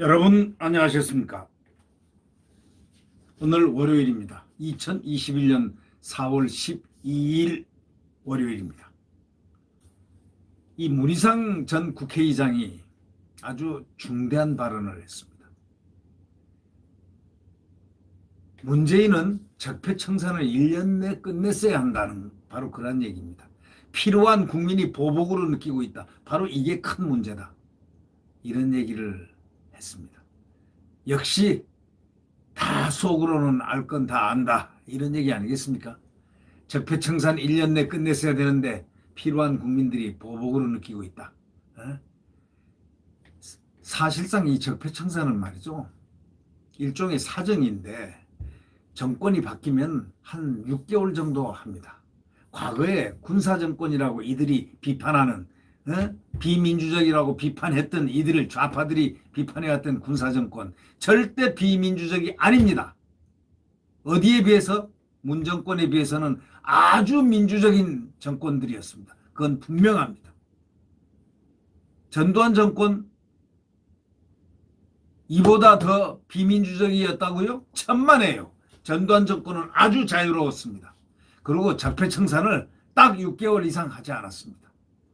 여러분 안녕하셨습니까? 오늘 월요일입니다. 2021년 4월 12일 월요일입니다. 이 문희상 전 국회의장이 아주 중대한 발언을 했습니다. 문재인은 적폐청산을 1년 내 끝냈어야 한다는 바로 그런 얘기입니다. 필요한 국민이 보복으로 느끼고 있다. 바로 이게 큰 문제다. 이런 얘기를 했습니다. 역시 다 속으로는 알 건 다 안다. 이런 얘기 아니겠습니까? 적폐청산 1년 내 끝냈어야 되는데 필요한 국민들이 보복으로 느끼고 있다. 사실상 이 적폐청산은 말이죠. 일종의 사정인데 정권이 바뀌면 한 6개월 정도 합니다. 과거에 군사정권이라고 이들이 비판하는 비민주적이라고 비판했던 이들을 좌파들이 비판해왔던 군사정권 절대 비민주적이 아닙니다. 어디에 비해서? 문정권에 비해서는 아주 민주적인 정권들이었습니다. 그건 분명합니다. 전두환 정권 이보다 더 비민주적이었다고요? 천만에요. 전두환 정권은 아주 자유로웠습니다. 그리고 적폐청산을 딱 6개월 이상 하지 않았습니다.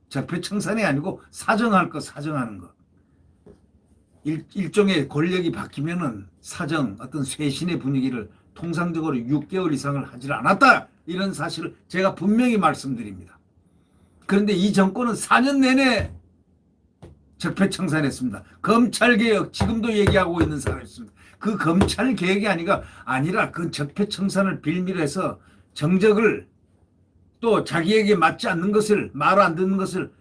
적폐청산이 아니고 사정할 것 사정하는 것. 일종의 권력이 바뀌면은 사정 어떤 쇄신의 분위기를 통상적으로 6개월 이상을 하지 않았다. 이런 사실을 제가 분명히 말씀드립니다. 그런데 이 정권은 4년 내내 적폐청산했습니다. 검찰개혁 지금도 얘기하고 있는 사람이었습니다. 그 검찰개혁이 아니라 그 적폐청산을 빌미로 해서 정적을 또 자기에게 맞지 않는 것을 말 안 듣는 것을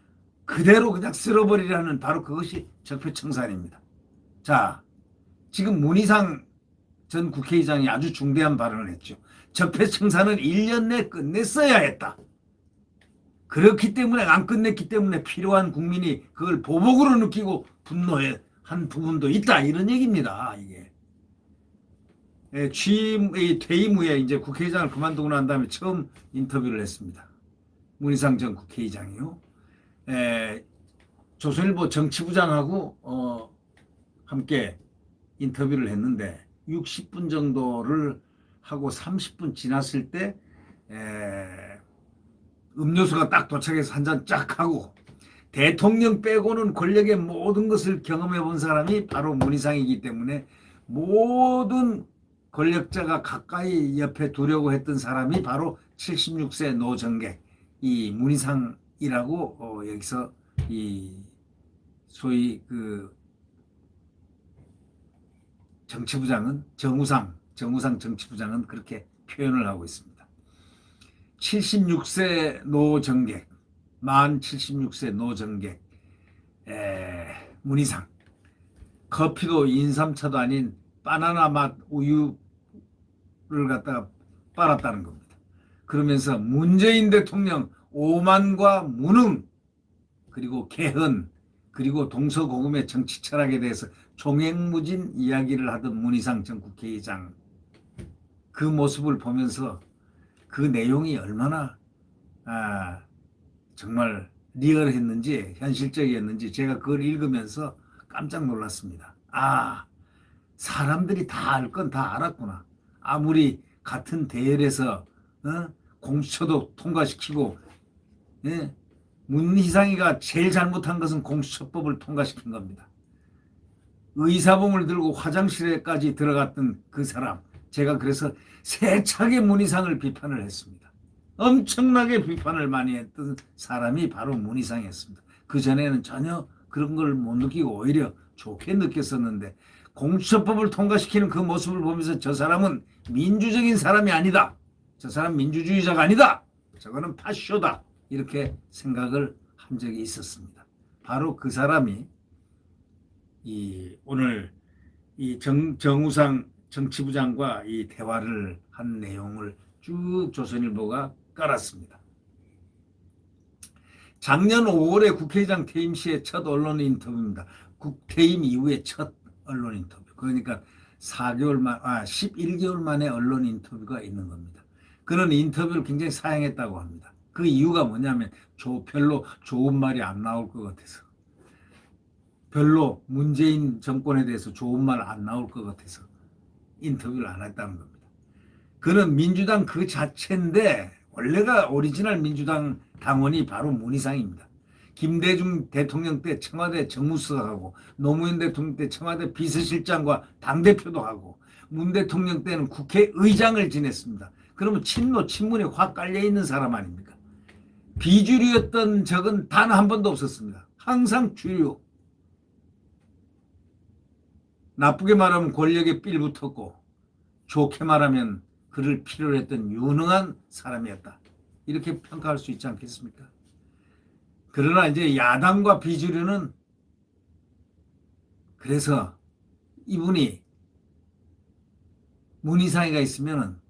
그대로 그냥 쓸어버리려는 바로 그것이 적폐청산입니다. 자, 지금 문희상 전 국회의장이 아주 중대한 발언을 했죠. 적폐청산은 1년 내 끝냈어야 했다. 그렇기 때문에 안 끝냈기 때문에 필요한 국민이 그걸 보복으로 느끼고 분노한 부분도 있다. 이런 얘기입니다. 이게. 퇴임 후에 이제 국회의장을 그만두고 난 다음에 처음 인터뷰를 했습니다. 문희상 전 국회의장이요. 조선일보 정치부장하고 함께 인터뷰를 했는데 60분 정도를 하고 30분 지났을 때 음료수가 딱 도착해서 한 잔 쫙 하고 대통령 빼고는 권력의 모든 것을 경험해 본 사람이 바로 문희상이기 때문에 모든 권력자가 가까이 옆에 두려고 했던 사람이 바로 76세 노정객 이 문희상이라고 여기서 이 소위 그 정치부장은 정우상 정치부장은 그렇게 표현을 하고 있습니다. 76세 노정객 만 76세 노정객 문희상 커피도 인삼차도 아닌 바나나 맛 우유를 갖다가 빨았다는 겁니다. 그러면서 문재인 대통령 오만과 무능 그리고 개헌 그리고 동서고금의 정치 철학에 대해서 종횡무진 이야기를 하던 문희상 전 국회의장 그 모습을 보면서 그 내용이 얼마나 정말 리얼했는지 현실적이었는지 제가 그걸 읽으면서 깜짝 놀랐습니다. 사람들이 다 알 건 다 알았구나. 아무리 같은 대열에서 공수처도 통과시키고 문희상이가 제일 잘못한 것은 공수처법을 통과시킨 겁니다. 의사봉을 들고 화장실에까지 들어갔던 그 사람 제가 그래서 세차게 문희상을 비판을 했습니다. 엄청나게 비판을 많이 했던 사람이 바로 문희상이었습니다. 그전에는 전혀 그런 걸 못 느끼고 오히려 좋게 느꼈었는데 공수처법을 통과시키는 그 모습을 보면서 저 사람은 민주적인 사람이 아니다. 저 사람 민주주의자가 아니다. 저거는 파쇼다. 이렇게 생각을 한 적이 있었습니다. 바로 그 사람이 오늘 정우상 정치부장과 이 대화를 한 내용을 쭉 조선일보가 깔았습니다. 작년 5월에 국회의장 퇴임 시의 첫 언론 인터뷰입니다. 국퇴임 이후에 첫 언론 인터뷰. 그러니까 11개월 만에 언론 인터뷰가 있는 겁니다. 그런 인터뷰를 굉장히 사양했다고 합니다. 그 이유가 뭐냐면 별로 좋은 말이 안 나올 것 같아서. 별로 문재인 정권에 대해서 좋은 말 안 나올 것 같아서 인터뷰를 안 했다는 겁니다. 그는 민주당 그 자체인데 원래가 오리지널 민주당 당원이 바로 문희상입니다. 김대중 대통령 때 청와대 정무수석하고 노무현 대통령 때 청와대 비서실장과 당대표도 하고 문 대통령 때는 국회의장을 지냈습니다. 그러면 친노 친문이 확 깔려있는 사람 아닙니까? 비주류였던 적은 단 한 번도 없었습니다. 항상 주류. 나쁘게 말하면 권력에 삘 붙었고 좋게 말하면 그를 필요로 했던 유능한 사람이었다. 이렇게 평가할 수 있지 않겠습니까? 그러나 이제 야당과 비주류는 그래서 이분이 문희상이가 있으면은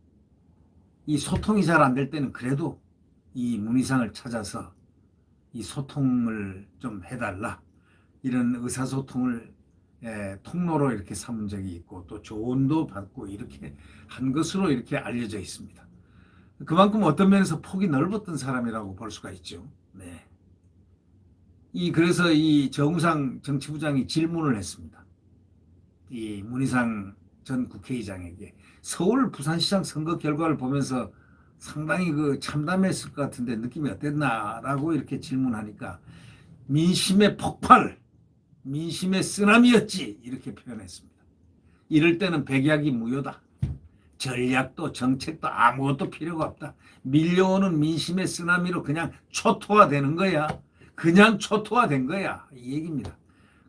이 소통이 잘 안 될 때는 그래도 이 문희상을 찾아서 이 소통을 좀 해달라. 이런 의사소통을 통로로 이렇게 삼은 적이 있고 또 조언도 받고 이렇게 한 것으로 이렇게 알려져 있습니다. 그만큼 어떤 면에서 폭이 넓었던 사람이라고 볼 수가 있죠. 네. 그래서 이 정우상 정치부장이 질문을 했습니다. 이 문희상 전 국회의장에게 서울 부산시장 선거 결과를 보면서 상당히 그 참담했을 것 같은데 느낌이 어땠나라고 이렇게 질문하니까 민심의 폭발, 민심의 쓰나미였지 이렇게 표현했습니다. 이럴 때는 백약이 무효다. 전략도 정책도 아무것도 필요가 없다. 밀려오는 민심의 쓰나미로 그냥 초토화되는 거야. 그냥 초토화된 거야. 이 얘기입니다.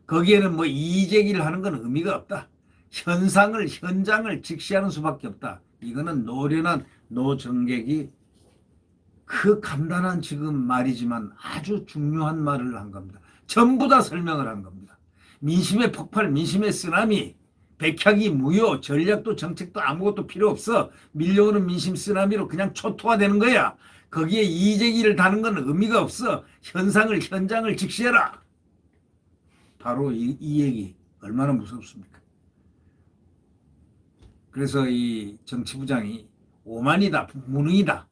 거기에는 뭐 이의제기를 하는 건 의미가 없다. 현장을 직시하는 수밖에 없다. 이거는 노련한 노정객이 그 간단한 지금 말이지만 아주 중요한 말을 한 겁니다. 전부 다 설명을 한 겁니다. 민심의 폭발, 민심의 쓰나미, 백약이 무효, 전략도 정책도 아무것도 필요 없어. 밀려오는 민심 쓰나미로 그냥 초토화되는 거야. 거기에 이의제기를 다는 건 의미가 없어. 현장을 직시해라. 바로 이 얘기 얼마나 무섭습니까? 그래서 이 정치부장이 오만이다, 무능이다,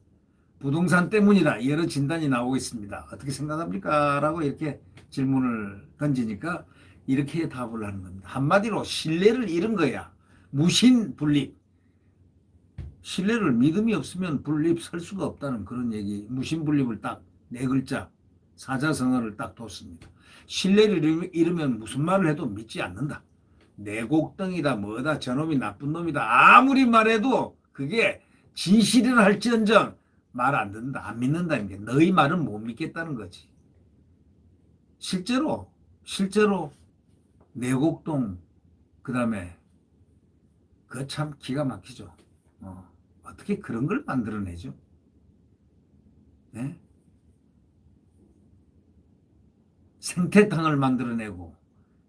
부동산 때문이다 여러 진단이 나오고 있습니다. 어떻게 생각합니까? 라고 이렇게 질문을 던지니까 이렇게 답을 하는 겁니다. 한마디로 신뢰를 잃은 거야. 무신분립. 신뢰를 믿음이 없으면 분립 설 수가 없다는 그런 얘기. 무신분립을 딱 네 글자 사자성어를 딱 뒀습니다. 신뢰를 잃으면 무슨 말을 해도 믿지 않는다. 내곡덩이다 뭐다 저놈이 나쁜 놈이다 아무리 말해도 그게 진실이라 할지언정 말 안 듣는다 안 믿는다는 게 너희 말은 못 믿겠다는 거지. 실제로 내곡동 그다음에 그거 참 기가 막히죠. 어떻게 그런 걸 만들어내죠? 네? 생태탕을 만들어내고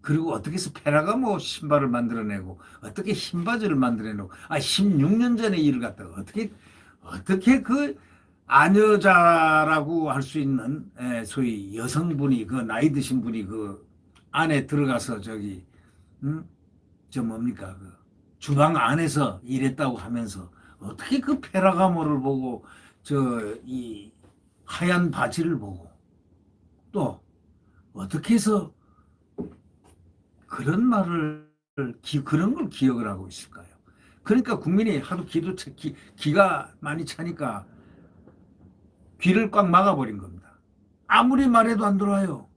그리고 어떻게 해서 페라가모 신발을 만들어내고 어떻게 흰 바지를 만들어내고 16년 전의 일을 갖다가 어떻게 그 아녀자라고 할 수 있는 소위 여성분이 그 나이 드신 분이 그 안에 들어가서 저 뭡니까 그 주방 안에서 일했다고 하면서 어떻게 그 페라가모를 보고 이 하얀 바지를 보고 또 어떻게 해서 그런 말을 그런 걸 기억을 하고 있을까요? 그러니까 국민이 하도 기가 많이 차니까 귀를 꽉 막아버린 겁니다. 아무리 말해도 안 들어와요.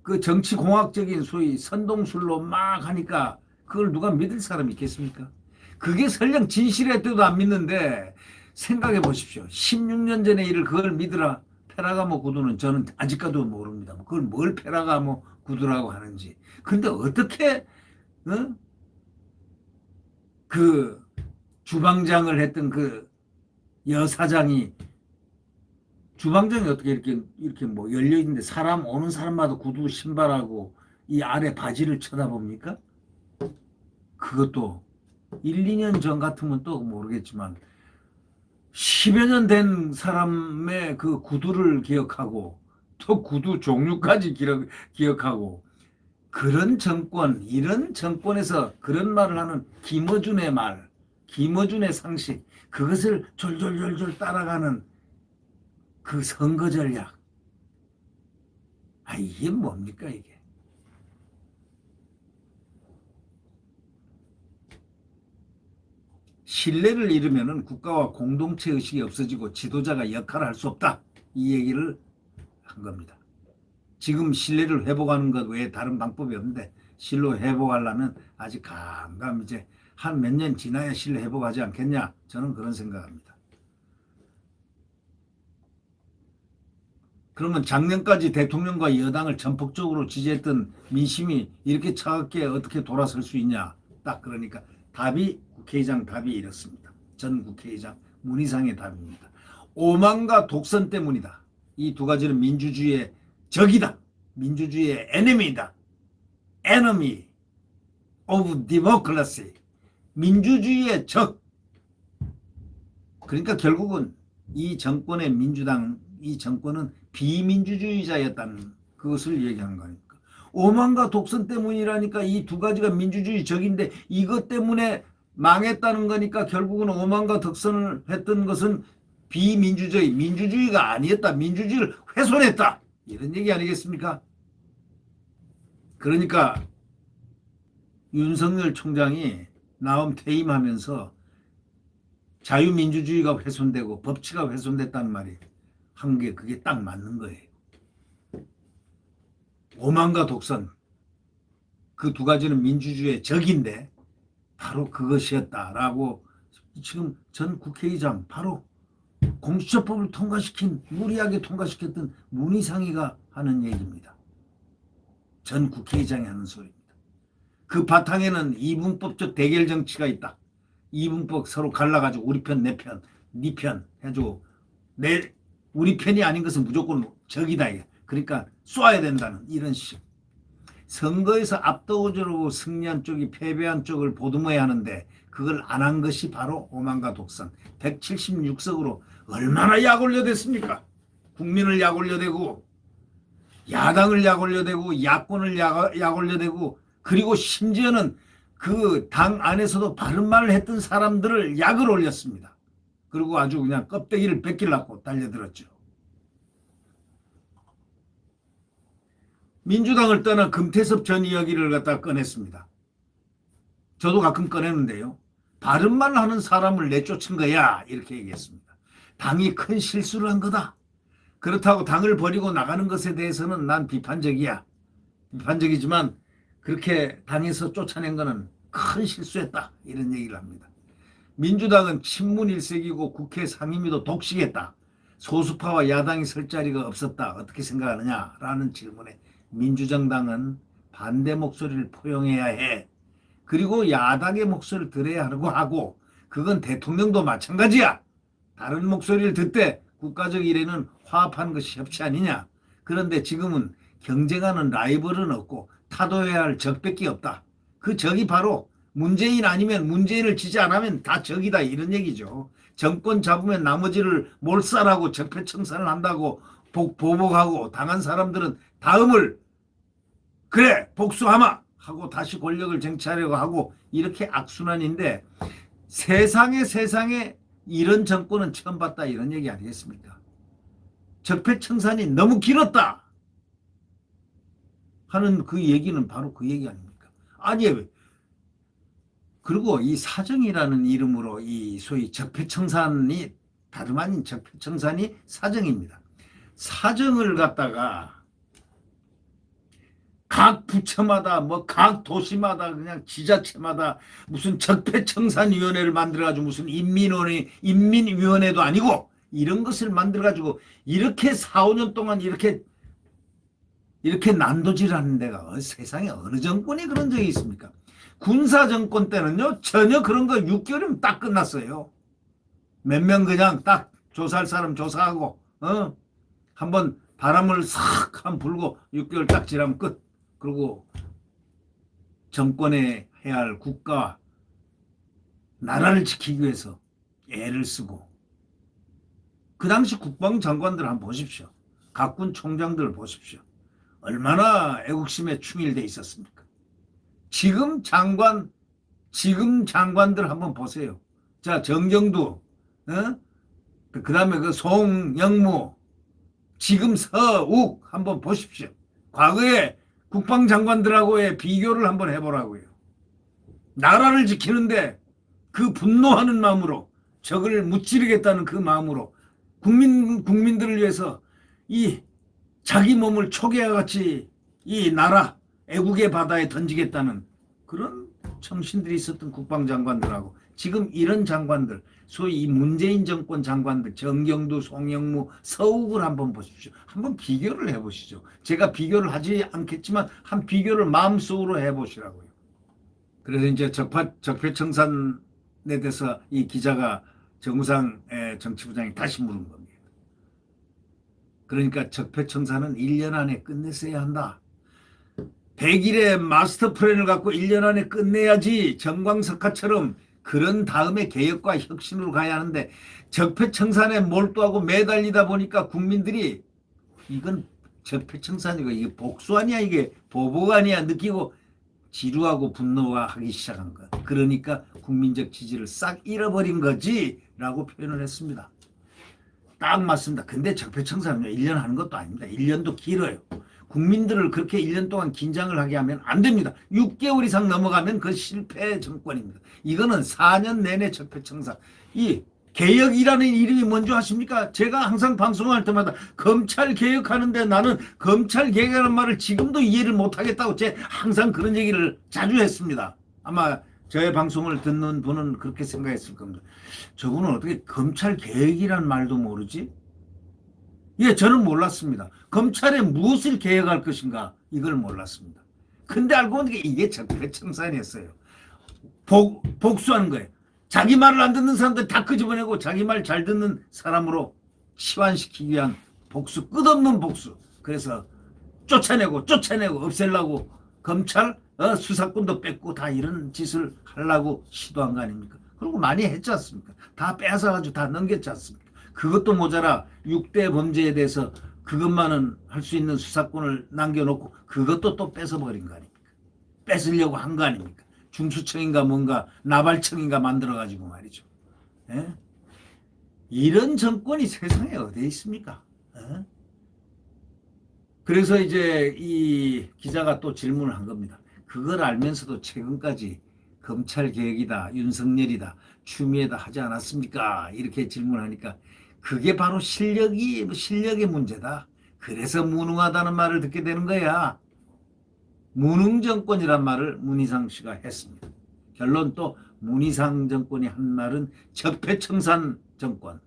그 정치공학적인 소위 선동술로 막 하니까 그걸 누가 믿을 사람이 있겠습니까? 그게 설령 진실했대도 안 믿는데 생각해 보십시오. 16년 전의 일을 그걸 믿으라. 페라가모 구두는 저는 아직까지도 모릅니다. 그걸 뭘 페라가모 구두라고 하는지. 근데 어떻게 그 주방장을 했던 그 여사장이 주방장이 어떻게 이렇게 뭐 열려 있는데 사람 오는 사람마다 구두 신발하고 이 아래 바지를 쳐다봅니까? 그것도 1, 2년 전 같으면 또 모르겠지만 10여 년 된 사람의 그 구두를 기억하고 또 구두 종류까지 기억하고 그런 정권, 이런 정권에서 그런 말을 하는 김어준의 말, 김어준의 상식, 그것을 졸졸졸졸 따라가는 그 선거 전략. 이게 뭡니까, 이게? 신뢰를 잃으면 국가와 공동체 의식이 없어지고 지도자가 역할을 할 수 없다. 이 얘기를 한 겁니다. 지금 신뢰를 회복하는 것 외에 다른 방법이 없는데 신뢰 회복하려면 아직 감감 이제 한 몇 년 지나야 신뢰 회복하지 않겠냐. 저는 그런 생각합니다. 그러면 작년까지 대통령과 여당을 전폭적으로 지지했던 민심이 이렇게 차갑게 어떻게 돌아설 수 있냐. 딱 그러니까 답이 국회의장 답이 이렇습니다. 전 국회의장 문희상의 답입니다. 오만과 독선 때문이다. 이 두 가지는 민주주의의 적이다. 민주주의의 에너미다. Enemy of democracy. 민주주의의 적. 그러니까 결국은 이 정권의 민주당, 이 정권은 비민주주의자였다는 그것을 얘기하는 거니까. 오만과 독선 때문이라니까 이 두 가지가 민주주의 적인데 이것 때문에 망했다는 거니까 결국은 오만과 독선을 했던 것은 비민주주의, 민주주의가 아니었다. 민주주의를 훼손했다. 이런 얘기 아니겠습니까? 그러니까 윤석열 총장이 나옴 퇴임하면서 자유민주주의가 훼손되고 법치가 훼손됐다는 말이 한 게 그게 딱 맞는 거예요. 오만과 독선 그 두 가지는 민주주의의 적인데 바로 그것이었다라고 지금 전 국회의장 바로 공수처법을 무리하게 통과시켰던 문희상이가 하는 얘기입니다. 전 국회의장이 하는 소리입니다. 그 바탕에는 이분법적 대결 정치가 있다. 이분법 서로 갈라가지고 우리 편, 내 편, 네 편 해주고 우리 편이 아닌 것은 무조건 적이다. 그러니까 쏴야 된다는 이런 식. 선거에서 압도적으로 승리한 쪽이 패배한 쪽을 보듬어야 하는데 그걸 안 한 것이 바로 오만과 독선. 176석으로 얼마나 약 올려댔습니까? 국민을 약 올려대고 야당을 약 올려대고 야권을 약 올려대고 그리고 심지어는 그 당 안에서도 바른 말을 했던 사람들을 약을 올렸습니다. 그리고 아주 그냥 껍데기를 벗기려고 달려들었죠. 민주당을 떠나 금태섭 전 이야기를 갖다 꺼냈습니다. 저도 가끔 꺼내는데요. 바른 말을 하는 사람을 내쫓은 거야 이렇게 얘기했습니다. 당이 큰 실수를 한 거다. 그렇다고 당을 버리고 나가는 것에 대해서는 난 비판적이야. 비판적이지만 그렇게 당에서 쫓아낸 거는 큰 실수했다. 이런 얘기를 합니다. 민주당은 친문 일색이고 국회 상임위도 독식했다. 소수파와 야당이 설 자리가 없었다. 어떻게 생각하느냐? 라는 질문에 민주정당은 반대 목소리를 포용해야 해. 그리고 야당의 목소리를 들어야 하고 그건 대통령도 마찬가지야. 다른 목소리를 듣되 국가적 일에는 화합하는 것이 협치 아니냐. 그런데 지금은 경쟁하는 라이벌은 없고 타도해야 할 적밖에 없다. 그 적이 바로 문재인 아니면 문재인을 지지 안 하면 다 적이다 이런 얘기죠. 정권 잡으면 나머지를 몰살하고 적폐청산을 한다고 보복하고 당한 사람들은 다음을 그래 복수하마 하고 다시 권력을 쟁취하려고 하고 이렇게 악순환인데 세상에 이런 정권은 처음 봤다 이런 얘기 아니겠습니까? 적폐청산이 너무 길었다 하는 그 얘기는 바로 그 얘기 아닙니까? 아니 그리고 이 사정이라는 이름으로 이 소위 적폐청산이 다름 아닌 적폐청산이 사정입니다. 사정을 갖다가 각 부처마다 각 도시마다 그냥 지자체마다 무슨 적폐청산위원회를 만들어가지고 무슨 인민위원회도 아니고 이런 것을 만들어가지고 이렇게 4, 5년 동안 이렇게 난도질하는 데가 세상에 어느 정권이 그런 적이 있습니까? 군사정권 때는요 전혀 그런 거 6개월이면 딱 끝났어요. 몇 명 그냥 딱 조사할 사람 조사하고 한번 바람을 싹 한 불고 6개월 딱 지나면 끝. 그리고 정권에 해야 할 국가 나라를 지키기 위해서 애를 쓰고 그 당시 국방장관들 한번 보십시오. 각군 총장들 보십시오. 얼마나 애국심에 충실돼 있었습니까? 지금 장관들 한번 보세요. 자, 정경두, 그 다음에 그 송영무, 지금 서욱 한번 보십시오. 과거에 국방장관들하고의 비교를 한번 해보라고요. 나라를 지키는데 그 분노하는 마음으로 적을 무찌르겠다는 그 마음으로 국민들을 위해서 이 자기 몸을 초계와 같이 이 나라 애국의 바다에 던지겠다는 그런 정신들이 있었던 국방장관들하고 지금 이런 장관들 소위 이 문재인 정권 장관들 정경두, 송영무, 서욱을 한번 보십시오. 한번 비교를 해보시죠. 제가 비교를 하지 않겠지만 한 비교를 마음속으로 해보시라고요. 그래서 이제 적폐청산에 대해서 이 기자가 정우상 정치부장이 다시 물은 겁니다. 그러니까 적폐청산은 1년 안에 끝냈어야 한다. 100일의 마스터 플랜을 갖고 1년 안에 끝내야지 정광석화처럼 그런 다음에 개혁과 혁신으로 가야 하는데 적폐청산에 몰두하고 매달리다 보니까 국민들이 이건 적폐청산이고 이게 복수 아니야 이게 보복 아니야 느끼고 지루하고 분노하기 시작한 것. 그러니까 국민적 지지를 싹 잃어버린 거지 라고 표현을 했습니다. 딱 맞습니다. 근데 적폐청산은 1년 하는 것도 아닙니다. 1년도 길어요. 국민들을 그렇게 1년 동안 긴장을 하게 하면 안 됩니다. 6개월 이상 넘어가면 그 실패 정권입니다. 이거는 4년 내내 적폐청산. 이 개혁이라는 이름이 뭔지 아십니까? 제가 항상 방송할 때마다 검찰 개혁하는데 나는 검찰 개혁이라는 말을 지금도 이해를 못하겠다고 제 항상 그런 얘기를 자주 했습니다. 아마 저의 방송을 듣는 분은 그렇게 생각했을 겁니다. 저분은 어떻게 검찰 개혁이라는 말도 모르지? 예, 저는 몰랐습니다. 검찰에 무엇을 개혁할 것인가 이걸 몰랐습니다. 근데 알고 보니까 이게 적폐청산이었어요. 복수하는 거예요. 자기 말을 안 듣는 사람들 다 끄집어내고 자기 말 잘 듣는 사람으로 치환시키기 위한 복수, 끝없는 복수. 그래서 쫓아내고 없애려고 검찰 수사권도 뺏고 다 이런 짓을 하려고 시도한 거 아닙니까? 그리고 많이 했지 않습니까? 다 뺏어가지고 다 넘겼지 않습니까? 그것도 모자라 6대 범죄에 대해서 그것만은 할 수 있는 수사권을 남겨놓고 그것도 또 뺏어버린 거 아닙니까? 뺏으려고 한 거 아닙니까? 중수청인가 뭔가 나발청인가 만들어가지고 말이죠. 에? 이런 정권이 세상에 어디에 있습니까? 에? 그래서 이제 이 기자가 또 질문을 한 겁니다. 그걸 알면서도 최근까지 검찰 개혁이다, 윤석열이다, 추미애다 하지 않았습니까? 이렇게 질문하니까 그게 바로 실력의 문제다. 그래서 무능하다는 말을 듣게 되는 거야. 무능 정권이란 말을 문희상 씨가 했습니다. 결론 또 문희상 정권이 한 말은 적폐청산 정권,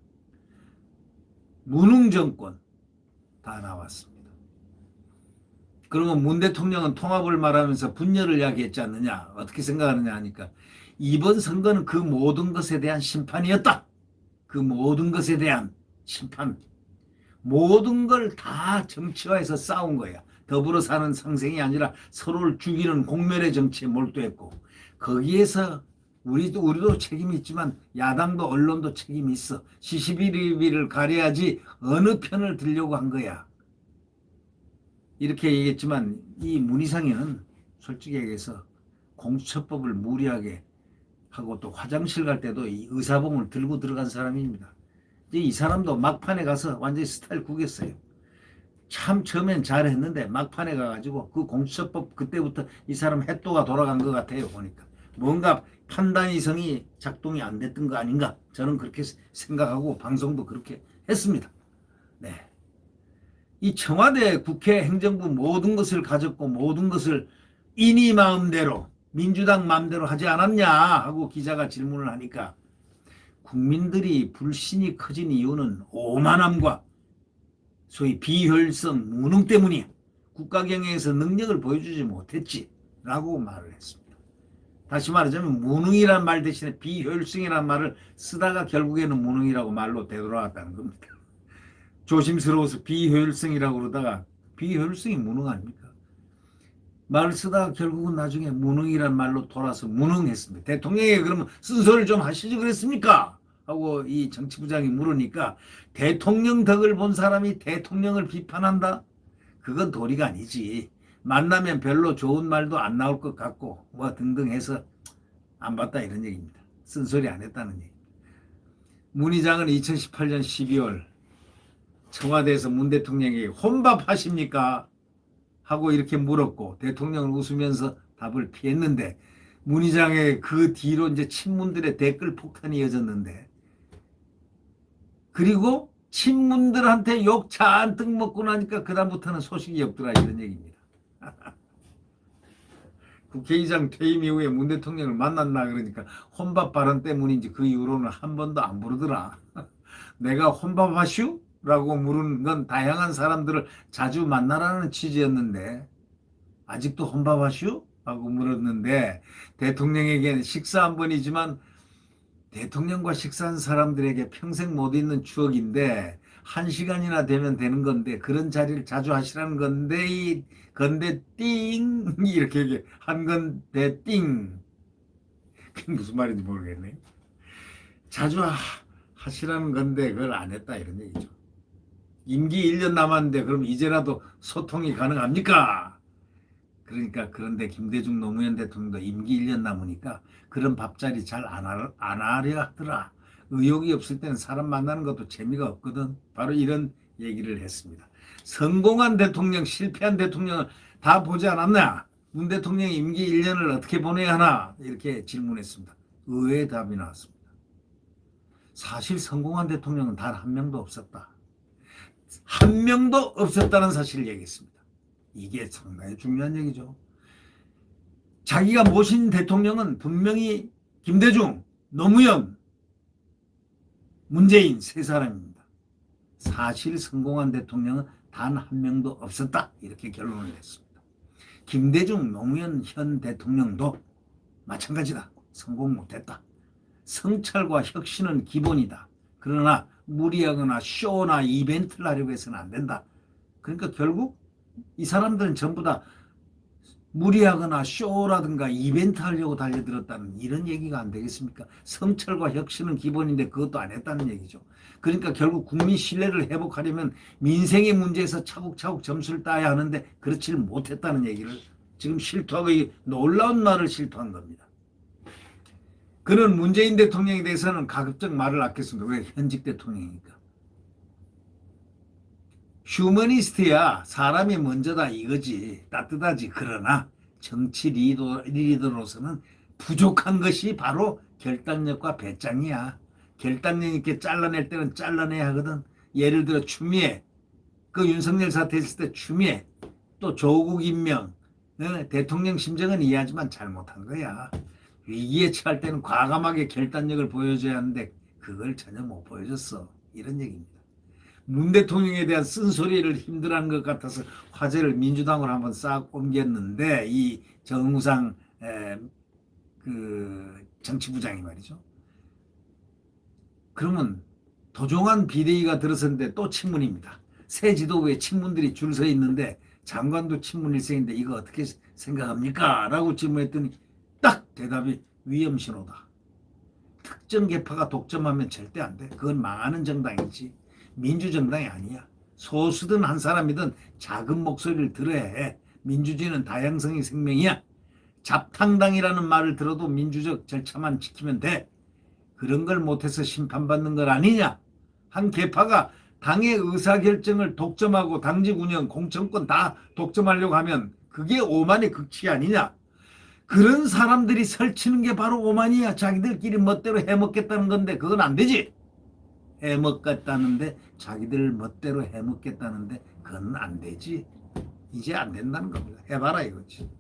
무능 정권 다 나왔습니다. 그러면 문 대통령은 통합을 말하면서 분열을 이야기했지 않느냐? 어떻게 생각하느냐 하니까 이번 선거는 그 모든 것에 대한 심판이었다. 그 모든 것에 대한 심판. 모든 걸 다 정치화해서 싸운 거야. 더불어 사는 상생이 아니라 서로를 죽이는 공멸의 정치에 몰두했고 거기에서 우리도 책임이 있지만 야당도 언론도 책임이 있어. 시시비비를 가려야지 어느 편을 들려고 한 거야. 이렇게 얘기했지만 이 문희상이는 솔직히 얘기해서 공수처법을 무리하게 하고 또 화장실 갈 때도 이 의사봉을 들고 들어간 사람입니다. 이 사람도 막판에 가서 완전히 스타일 구겼어요. 참 처음엔 잘했는데 막판에 가가지고 그 공수처법 그때부터 이 사람 해또가 돌아간 것 같아요. 보니까 뭔가 판단이성이 작동이 안 됐던 거 아닌가 저는 그렇게 생각하고 방송도 그렇게 했습니다. 네. 이 청와대, 국회, 행정부 모든 것을 가졌고 모든 것을 인이 마음대로 민주당 마음대로 하지 않았냐 하고 기자가 질문을 하니까 국민들이 불신이 커진 이유는 오만함과 소위 비효율성, 무능 때문이야. 국가 경영에서 능력을 보여주지 못했지 라고 말을 했습니다. 다시 말하자면 무능이란 말 대신에 비효율성이란 말을 쓰다가 결국에는 무능이라고 말로 되돌아왔다는 겁니다. 조심스러워서 비효율성이라고 그러다가 비효율성이 무능 아닙니까? 말을 쓰다가 결국은 나중에 무능이란 말로 돌아서 무능했습니다. 대통령이 그러면 순서를 좀 하시지 그랬습니까? 하고 이 정치부장이 물으니까 대통령 덕을 본 사람이 대통령을 비판한다? 그건 도리가 아니지. 만나면 별로 좋은 말도 안 나올 것 같고 뭐 등등 해서 안 봤다 이런 얘기입니다. 쓴소리 안 했다는 얘기입니다. 문 의장은 2018년 12월 청와대에서 문 대통령에게 혼밥하십니까? 하고 이렇게 물었고 대통령은 웃으면서 답을 피했는데 문희장의 그 뒤로 이제 친문들의 댓글 폭탄이 이어졌는데, 그리고 친문들한테 욕 잔뜩 먹고 나니까 그다음부터는 소식이 없더라, 이런 얘기입니다. 국회의장 퇴임 이후에 문 대통령을 만났나 그러니까 혼밥 발언 때문인지 그 이후로는 한 번도 안 부르더라. 내가 혼밥 하슈? 라고 물은 건 다양한 사람들을 자주 만나라는 취지였는데, 아직도 혼밥 하슈? 라고 물었는데, 대통령에게는 식사 한 번이지만 대통령과 식사한 사람들에게 평생 못 잊는 추억인데, 한 시간이나 되면 되는 건데 그런 자리를 자주 하시라는 건데 띵 이렇게 얘기해. 한 건데 띵. 그게 무슨 말인지 모르겠네. 자주 하시라는 건데 그걸 안 했다, 이런 얘기죠. 임기 1년 남았는데 그럼 이제라도 소통이 가능합니까? 그러니까 그런데 김대중 노무현 대통령도 임기 1년 남으니까 그런 밥자리 잘 안 하려 하더라. 의욕이 없을 때는 사람 만나는 것도 재미가 없거든. 바로 이런 얘기를 했습니다. 성공한 대통령, 실패한 대통령을 다 보지 않았나? 문 대통령이 임기 1년을 어떻게 보내야 하나? 이렇게 질문했습니다. 의외의 답이 나왔습니다. 사실 성공한 대통령은 단 한 명도 없었다. 한 명도 없었다는 사실을 얘기했습니다. 이게 상당히 중요한 얘기죠. 자기가 모신 대통령은 분명히 김대중, 노무현, 문재인 세 사람입니다. 사실 성공한 대통령은 단 한 명도 없었다, 이렇게 결론을 냈습니다. 김대중, 노무현 현 대통령도 마찬가지다. 성공 못했다. 성찰과 혁신은 기본이다. 그러나 무리하거나 쇼나 이벤트를 하려고 해서는 안 된다. 그러니까 결국 이 사람들은 전부 다 무리하거나 쇼라든가 이벤트 하려고 달려들었다는 이런 얘기가 안 되겠습니까? 성찰과 혁신은 기본인데 그것도 안 했다는 얘기죠. 그러니까 결국 국민 신뢰를 회복하려면 민생의 문제에서 차곡차곡 점수를 따야 하는데 그렇지를 못했다는 얘기를 지금 실토하고, 놀라운 말을 실토한 겁니다. 그는 문재인 대통령에 대해서는 가급적 말을 아꼈습니다. 왜? 현직 대통령이니까. 휴머니스트야 사람이 먼저다 이거지. 따뜻하지. 그러나 정치 리더로서는 부족한 것이 바로 결단력과 배짱이야. 결단력 있게 잘라낼 때는 잘라내야 하거든. 예를 들어 추미애, 그 윤석열 사태 있을 때 추미애, 또 조국 임명, 대통령 심정은 이해하지만 잘못한 거야. 위기에 처할 때는 과감하게 결단력을 보여줘야 하는데 그걸 전혀 못 보여줬어, 이런 얘기입니다. 문 대통령에 대한 쓴소리를 힘들어하는 것 같아서 화제를 민주당으로 한번 싹 옮겼는데, 이 정우상 그 정치부장이 말이죠. 그러면 도종환 비대위가 들어섰는데 또 친문입니다. 새 지도부에 친문들이 줄 서 있는데 장관도 친문 일생인데 이거 어떻게 생각합니까? 라고 질문했더니 딱 대답이 위험신호다. 특정 계파가 독점하면 절대 안 돼. 그건 망하는 정당이지. 민주정당이 아니야. 소수든 한 사람이든 작은 목소리를 들어야 해. 민주주의는 다양성의 생명이야. 잡탕당이라는 말을 들어도 민주적 절차만 지키면 돼. 그런 걸 못해서 심판받는 것 아니냐. 한 계파가 당의 의사결정을 독점하고 당직 운영, 공천권 다 독점하려고 하면 그게 오만의 극치 아니냐. 그런 사람들이 설치는 게 바로 오만이야. 자기들끼리 멋대로 해먹겠다는 건데 그건 안 되지. 해먹겠다는데, 자기들 멋대로 해먹겠다는데 그건 안 되지. 이제 안 된다는 겁니다. 해봐라 이거지.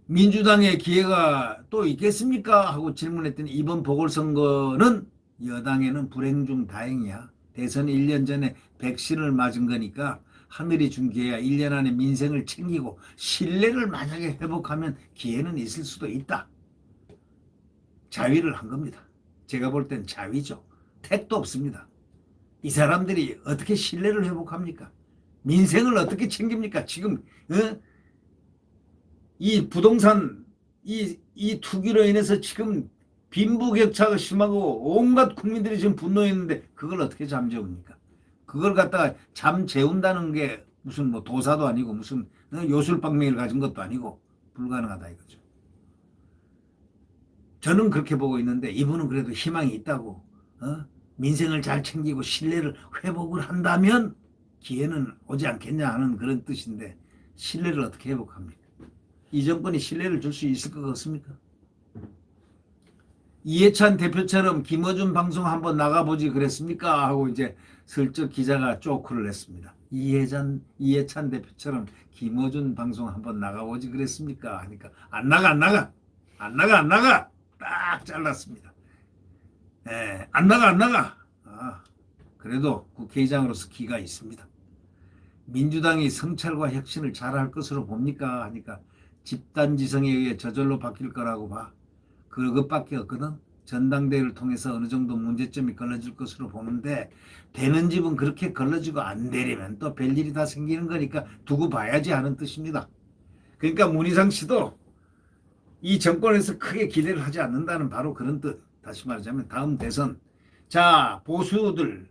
민주당의 기회가 또 있겠습니까? 하고 질문했더니 이번 보궐선거는 여당에는 불행 중 다행이야. 대선 1년 전에 백신을 맞은 거니까 하늘이 준 기회야. 1년 안에 민생을 챙기고 신뢰를 만약에 회복하면 기회는 있을 수도 있다. 자위를 한 겁니다. 제가 볼 땐 자위죠. 택도 없습니다. 이 사람들이 어떻게 신뢰를 회복합니까? 민생을 어떻게 챙깁니까? 지금 이 부동산 이 투기로 인해서 지금 빈부격차가 심하고 온갖 국민들이 지금 분노했는데 그걸 어떻게 잠재웁니까? 그걸 갖다가 잠재운다는 게 무슨 뭐 도사도 아니고 무슨 요술방맹이를 가진 것도 아니고 불가능하다 이거죠. 저는 그렇게 보고 있는데 이분은 그래도 희망이 있다고, 민생을 잘 챙기고 신뢰를 회복을 한다면 기회는 오지 않겠냐 하는 그런 뜻인데 신뢰를 어떻게 회복합니까? 이 정권이 신뢰를 줄 수 있을 것 같습니까? 이해찬 대표처럼 김어준 방송 한번 나가보지 그랬습니까? 하고 이제 슬쩍 기자가 쪼크를 냈습니다. 이해찬 대표처럼 김어준 방송 한번 나가보지 그랬습니까? 하니까 안 나가. 딱 잘랐습니다. 안 나가. 그래도 국회의장으로서 기가 있습니다. 민주당이 성찰과 혁신을 잘할 것으로 봅니까? 하니까 집단지성에 의해 저절로 바뀔 거라고 봐. 그것밖에 없거든. 전당대회를 통해서 어느 정도 문제점이 걸러질 것으로 보는데 되는 집은 그렇게 걸러지고 안 되려면 또 별일이 다 생기는 거니까 두고 봐야지 하는 뜻입니다. 그러니까 문희상 씨도 이 정권에서 크게 기대를 하지 않는다는 바로 그런 뜻. 다시 말하자면 다음 대선 자 보수들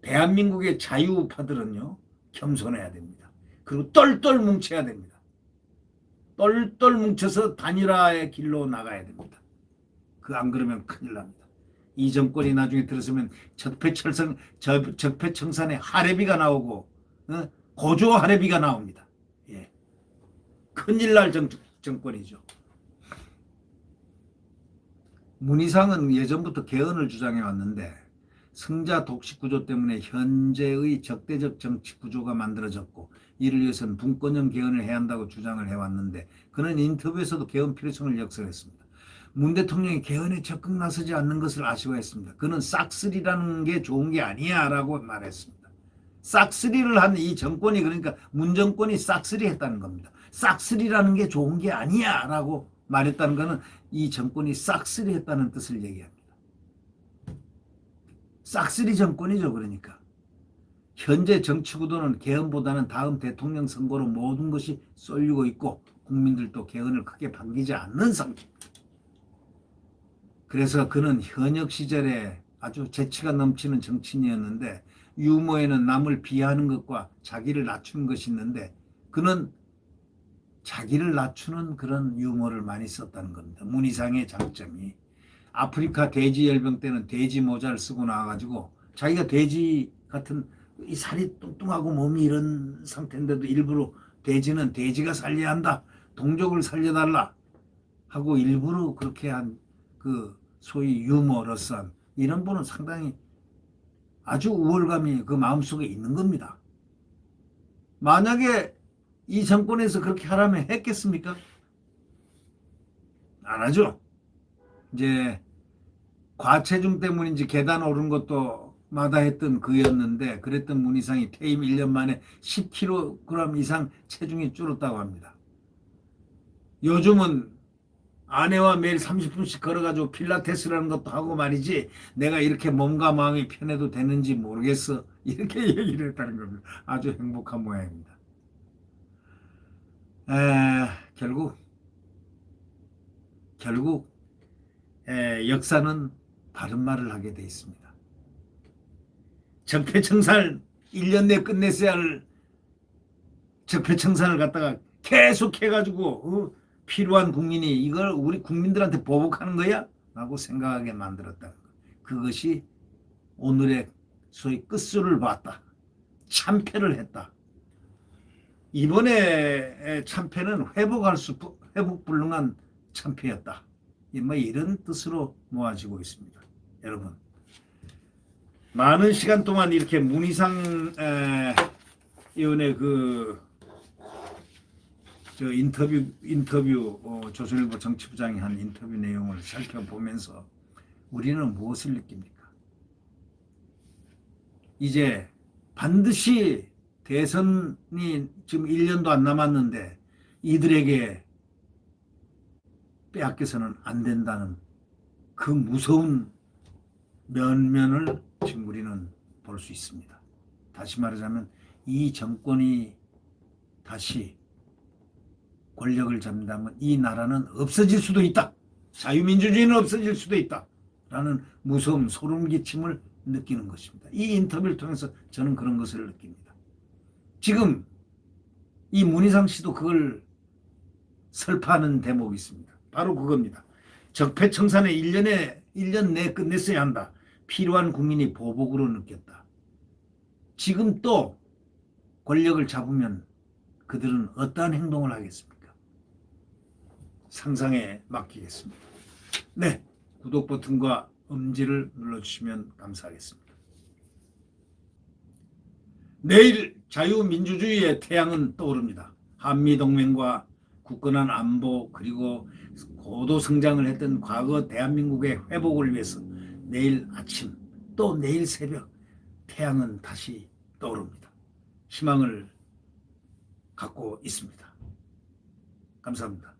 대한민국의 자유파들은요 겸손해야 됩니다. 그리고 똘똘 뭉쳐야 됩니다. 똘똘 뭉쳐서 단일화의 길로 나가야 됩니다. 그 안 그러면 큰일 납니다. 이 정권이 나중에 들어서면 적폐청산의 하례비가 나오고 고조 하례비가 나옵니다. 예. 큰일 날 정권이죠. 문희상은 예전부터 개헌을 주장해 왔는데 승자 독식 구조 때문에 현재의 적대적 정치 구조가 만들어졌고 이를 위해서는 분권형 개헌을 해야 한다고 주장을 해왔는데 그는 인터뷰에서도 개헌 필요성을 역설했습니다. 문 대통령이 개헌에 적극 나서지 않는 것을 아쉬워했습니다. 그는 싹쓸이라는 게 좋은 게 아니야 라고 말했습니다. 싹쓸이를 한 이 정권이 그러니까 문 정권이 싹쓸이 했다는 겁니다. 싹쓸이라는 게 좋은 게 아니야 라고 말했다는 것은 이 정권이 싹쓸이 했다는 뜻을 얘기합니다. 싹쓸이 정권이죠. 그러니까 현재 정치 구도는 개헌보다는 다음 대통령 선거로 모든 것이 쏠리고 있고 국민들도 개헌을 크게 반기지 않는 상태입니다. 그래서 그는 현역 시절에 아주 재치가 넘치는 정치인이었는데 유머에는 남을 비하하는 것과 자기를 낮추는 것이 있는데 그는 자기를 낮추는 그런 유머를 많이 썼다는 겁니다. 문희상의 장점이 아프리카 돼지 열병 때는 돼지 모자를 쓰고 나와가지고 자기가 돼지 같은 이 살이 뚱뚱하고 몸이 이런 상태인데도 일부러 돼지는 돼지가 살려야 한다. 동족을 살려달라 하고 일부러 그렇게 한 그 소위 유머러스한 이런 분은 상당히 아주 우월감이 그 마음속에 있는 겁니다. 만약에 이 정권에서 그렇게 하라면 했겠습니까? 안 하죠. 이제 과체중 때문인지 계단 오른 것도 마다했던 그였는데 그랬던 문희상이 퇴임 1년 만에 10kg 이상 체중이 줄었다고 합니다. 요즘은 아내와 매일 30분씩 걸어가지고 필라테스라는 것도 하고 말이지 내가 이렇게 몸과 마음이 편해도 되는지 모르겠어. 이렇게 얘기를 했다는 겁니다. 아주 행복한 모양입니다. 결국 역사는 바른 말을 하게 돼 있습니다. 적폐청산 1년 내에 끝냈어야 할 적폐청산을 갖다가 계속 해가지고 필요한 국민이 이걸 우리 국민들한테 보복하는 거야? 라고 생각하게 만들었다는 것. 그것이 오늘의 소위 끝술을 봤다. 참패를 했다. 이번에 참패는 회복 불능한 참패였다. 뭐 이런 뜻으로 모아지고 있습니다. 여러분 많은 시간 동안 이렇게 문희상 의원의 인터뷰 조선일보 정치부장이 한 인터뷰 내용을 살펴보면서 우리는 무엇을 느낍니까? 이제 반드시 대선이 지금 1년도 안 남았는데 이들에게 빼앗겨서는 안 된다는 그 무서운 면면을 지금 우리는 볼 수 있습니다. 다시 말하자면 이 정권이 다시 권력을 잡는다면 이 나라는 없어질 수도 있다. 자유민주주의는 없어질 수도 있다. 라는 무서운 소름끼침을 느끼는 것입니다. 이 인터뷰를 통해서 저는 그런 것을 느낍니다. 지금 이 문희상 씨도 그걸 설파하는 대목이 있습니다. 바로 그겁니다. 적폐청산에 1년 내에 끝냈어야 한다. 필요한 국민이 보복으로 느꼈다. 지금 또 권력을 잡으면 그들은 어떠한 행동을 하겠습니까? 상상에 맡기겠습니다. 네, 구독 버튼과 엄지를 눌러주시면 감사하겠습니다. 내일 자유민주주의의 태양은 떠오릅니다. 한미동맹과 굳건한 안보 그리고 고도 성장을 했던 과거 대한민국의 회복을 위해서 내일 아침 또 내일 새벽 태양은 다시 떠오릅니다. 희망을 갖고 있습니다. 감사합니다.